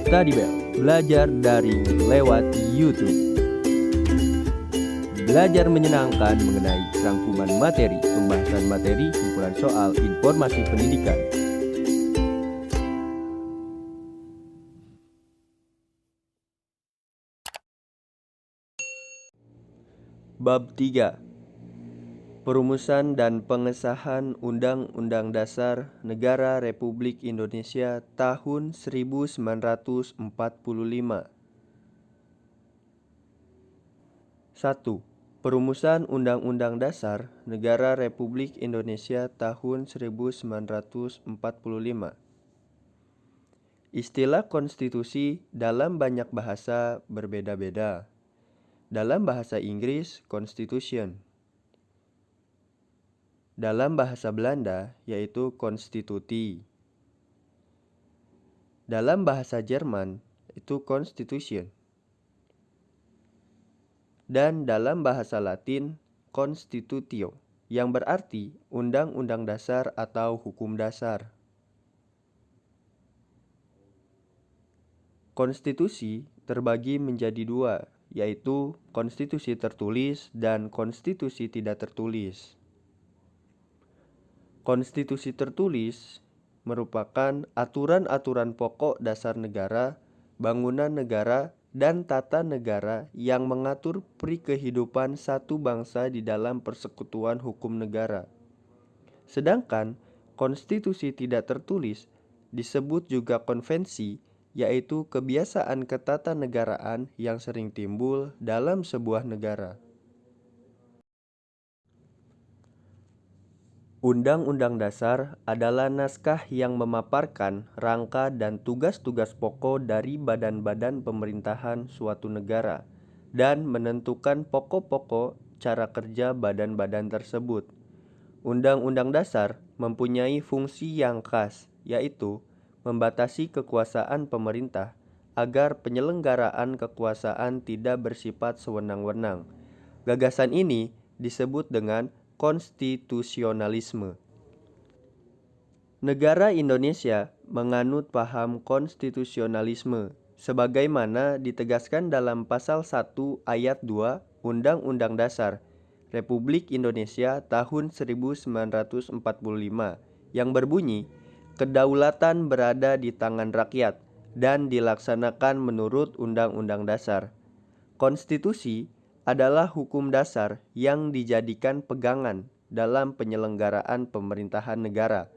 Studybell, belajar daring lewat YouTube. Belajar menyenangkan mengenai rangkuman materi, pembahasan materi, kumpulan soal, informasi pendidikan. Bab 3. Perumusan dan pengesahan Undang-Undang Dasar Negara Republik Indonesia tahun 1945. 1. Perumusan Undang-Undang Dasar Negara Republik Indonesia tahun 1945. Istilah konstitusi dalam banyak bahasa berbeda-beda. Dalam bahasa Inggris, Constitution. Dalam bahasa Belanda, yaitu Konstituti. Dalam bahasa Jerman, itu Constitution. Dan dalam bahasa Latin, Constitutio, yang berarti undang-undang dasar atau hukum dasar. Konstitusi terbagi menjadi dua, yaitu konstitusi tertulis dan konstitusi tidak tertulis. Konstitusi tertulis merupakan aturan-aturan pokok dasar negara, bangunan negara, dan tata negara yang mengatur kehidupan satu bangsa di dalam persekutuan hukum negara. Sedangkan konstitusi tidak tertulis disebut juga konvensi, yaitu kebiasaan ketatanegaraan yang sering timbul dalam sebuah negara. Undang-Undang Dasar adalah naskah yang memaparkan rangka dan tugas-tugas pokok dari badan-badan pemerintahan suatu negara dan menentukan pokok-pokok cara kerja badan-badan tersebut. Undang-Undang Dasar mempunyai fungsi yang khas, yaitu membatasi kekuasaan pemerintah agar penyelenggaraan kekuasaan tidak bersifat sewenang-wenang. Gagasan ini disebut dengan konstitusionalisme. Negara Indonesia menganut paham konstitusionalisme sebagaimana ditegaskan dalam pasal 1 ayat 2 Undang-Undang Dasar Republik Indonesia tahun 1945 yang berbunyi, kedaulatan berada di tangan rakyat dan dilaksanakan menurut Undang-Undang Dasar. Konstitusi adalah hukum dasar yang dijadikan pegangan dalam penyelenggaraan pemerintahan negara.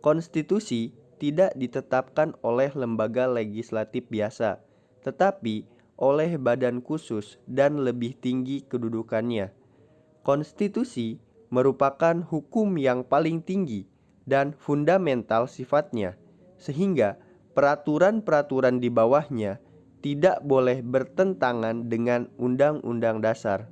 Konstitusi tidak ditetapkan oleh lembaga legislatif biasa, tetapi oleh badan khusus dan lebih tinggi kedudukannya. Konstitusi merupakan hukum yang paling tinggi dan fundamental sifatnya, sehingga peraturan-peraturan di bawahnya tidak boleh bertentangan dengan Undang-Undang Dasar.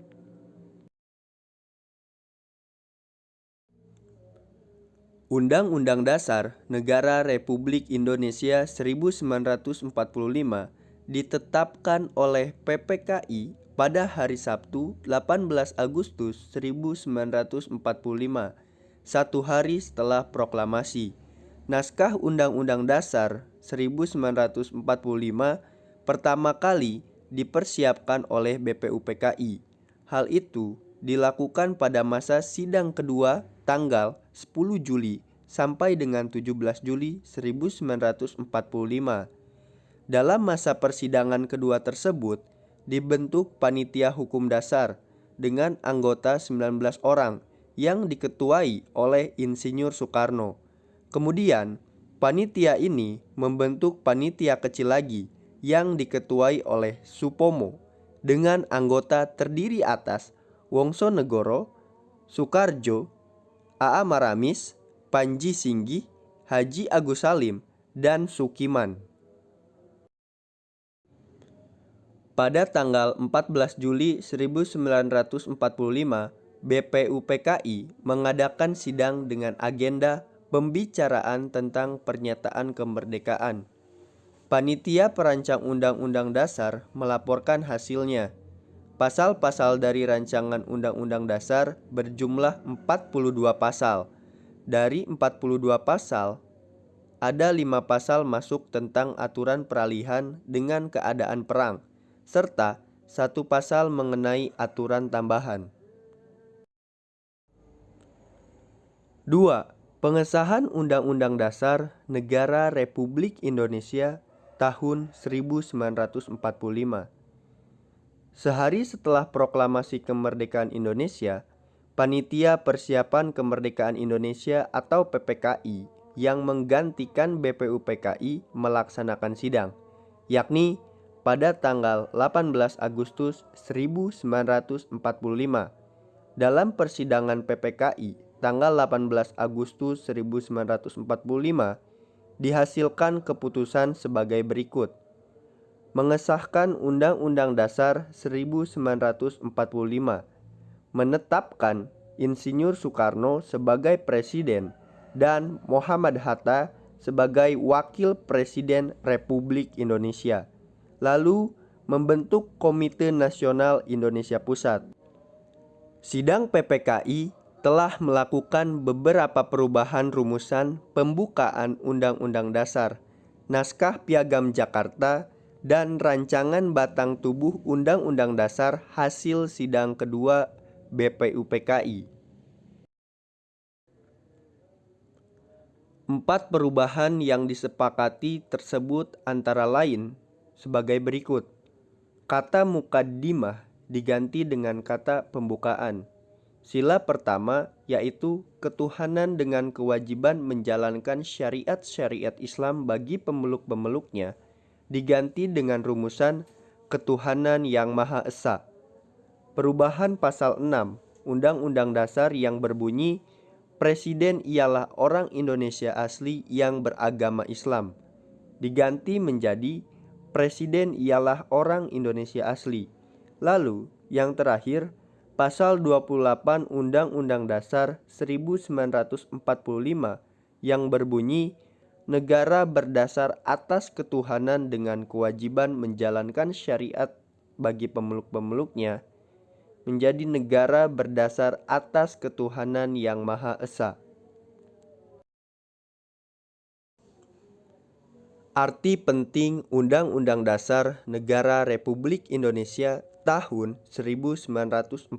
Undang-Undang Dasar Negara Republik Indonesia 1945 ditetapkan oleh PPKI pada hari Sabtu 18 Agustus 1945, satu hari setelah proklamasi. Naskah Undang-Undang Dasar 1945 pertama kali dipersiapkan oleh BPUPKI. Hal itu dilakukan pada masa sidang kedua tanggal 10 Juli sampai dengan 17 Juli 1945. Dalam masa persidangan kedua tersebut, dibentuk Panitia Hukum Dasar dengan anggota 19 orang yang diketuai oleh Insinyur Soekarno. Kemudian, panitia ini membentuk panitia kecil lagi yang diketuai oleh Supomo dengan anggota terdiri atas Wongsonegoro, Soekarjo, A.A. Maramis, Panji Singgi, Haji Agus Salim, dan Sukiman. Pada tanggal 14 Juli 1945, BPUPKI mengadakan sidang dengan agenda pembicaraan tentang pernyataan kemerdekaan. Panitia perancang Undang-Undang Dasar melaporkan hasilnya. Pasal-pasal dari rancangan Undang-Undang Dasar berjumlah 42 pasal. Dari 42 pasal, ada 5 pasal masuk tentang aturan peralihan dengan keadaan perang, serta 1 pasal mengenai aturan tambahan. 2. Pengesahan Undang-Undang Dasar Negara Republik Indonesia tahun 1945. Sehari setelah proklamasi kemerdekaan Indonesia, Panitia Persiapan Kemerdekaan Indonesia atau PPKI yang menggantikan BPUPKI melaksanakan sidang, yakni pada tanggal 18 Agustus 1945. Dalam persidangan PPKI tanggal 18 Agustus 1945 dihasilkan keputusan sebagai berikut. Mengesahkan Undang-Undang Dasar 1945, menetapkan Insinyur Soekarno sebagai Presiden dan Muhammad Hatta sebagai Wakil Presiden Republik Indonesia, lalu membentuk Komite Nasional Indonesia Pusat. Sidang PPKI telah melakukan beberapa perubahan rumusan pembukaan Undang-Undang Dasar, naskah Piagam Jakarta, dan rancangan batang tubuh Undang-Undang Dasar hasil sidang kedua BPUPKI. 4 perubahan yang disepakati tersebut antara lain sebagai berikut. Kata mukaddimah diganti dengan kata pembukaan. Sila pertama yaitu ketuhanan dengan kewajiban menjalankan syariat-syariat Islam bagi pemeluk-pemeluknya diganti dengan rumusan ketuhanan yang Maha Esa. Perubahan pasal 6 Undang-Undang Dasar yang berbunyi Presiden ialah orang Indonesia asli yang beragama Islam diganti menjadi Presiden ialah orang Indonesia asli. Lalu yang terakhir pasal 28 Undang-Undang Dasar 1945 yang berbunyi negara berdasar atas ketuhanan dengan kewajiban menjalankan syariat bagi pemeluk-pemeluknya menjadi negara berdasar atas ketuhanan yang Maha Esa. Arti penting Undang-Undang Dasar Negara Republik Indonesia tahun 1945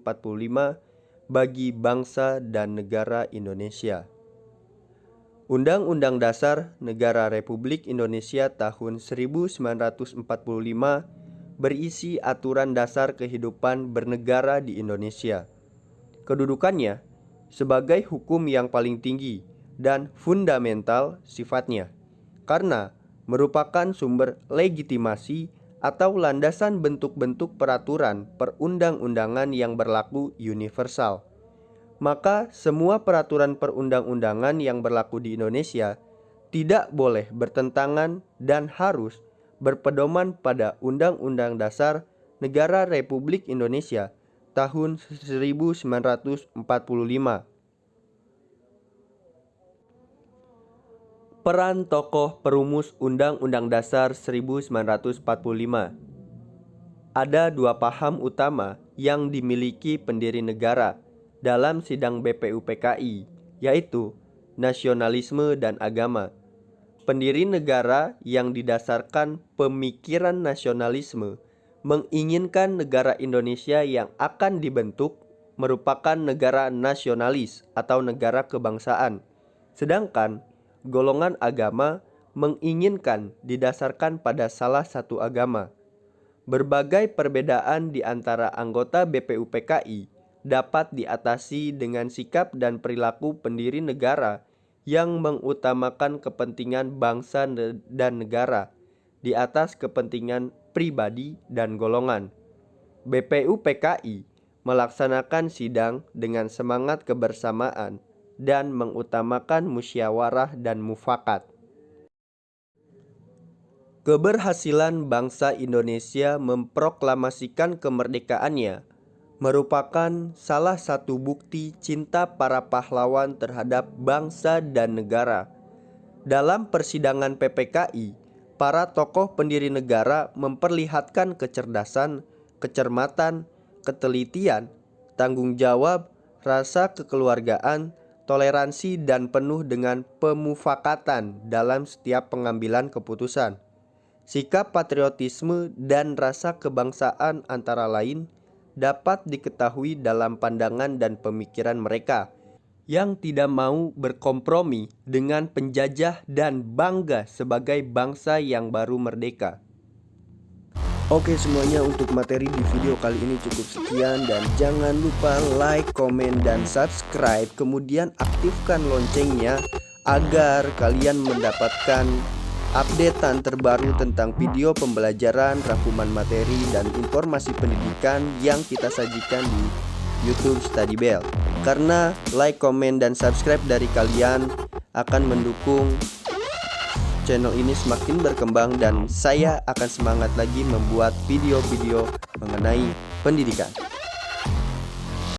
bagi bangsa dan negara Indonesia. Undang-Undang Dasar Negara Republik Indonesia tahun 1945 berisi aturan dasar kehidupan bernegara di Indonesia. Kedudukannya sebagai hukum yang paling tinggi dan fundamental sifatnya, karena merupakan sumber legitimasi atau landasan bentuk-bentuk peraturan perundang-undangan yang berlaku universal. Maka semua peraturan perundang-undangan yang berlaku di Indonesia tidak boleh bertentangan dan harus berpedoman pada Undang-Undang Dasar Negara Republik Indonesia tahun 1945. Peran tokoh perumus Undang-Undang Dasar 1945. Ada 2 paham utama yang dimiliki pendiri negara dalam sidang BPUPKI, yaitu nasionalisme dan agama. Pendiri negara yang didasarkan pemikiran nasionalisme menginginkan negara Indonesia yang akan dibentuk merupakan negara nasionalis atau negara kebangsaan. Sedangkan golongan agama menginginkan didasarkan pada salah satu agama. Berbagai perbedaan di antara anggota BPUPKI dapat diatasi dengan sikap dan perilaku pendiri negara yang mengutamakan kepentingan bangsa dan negara di atas kepentingan pribadi dan golongan. BPUPKI melaksanakan sidang dengan semangat kebersamaan dan mengutamakan musyawarah dan mufakat. Keberhasilan bangsa Indonesia memproklamasikan kemerdekaannya merupakan salah satu bukti cinta para pahlawan terhadap bangsa dan negara. Dalam persidangan PPKI, para tokoh pendiri negara memperlihatkan kecerdasan, kecermatan, ketelitian, tanggung jawab, rasa kekeluargaan, toleransi, dan penuh dengan pemufakatan dalam setiap pengambilan keputusan. Sikap patriotisme dan rasa kebangsaan antara lain dapat diketahui dalam pandangan dan pemikiran mereka yang tidak mau berkompromi dengan penjajah dan bangga sebagai bangsa yang baru merdeka. Oke semuanya, untuk materi di video kali ini cukup sekian, dan jangan lupa like, komen, dan subscribe. Kemudian aktifkan loncengnya agar kalian mendapatkan updatean terbaru tentang video pembelajaran, rangkuman materi, dan informasi pendidikan yang kita sajikan di YouTube Study Bell. Karena like, komen, dan subscribe dari kalian akan mendukung channel ini semakin berkembang, dan saya akan semangat lagi membuat video-video mengenai pendidikan.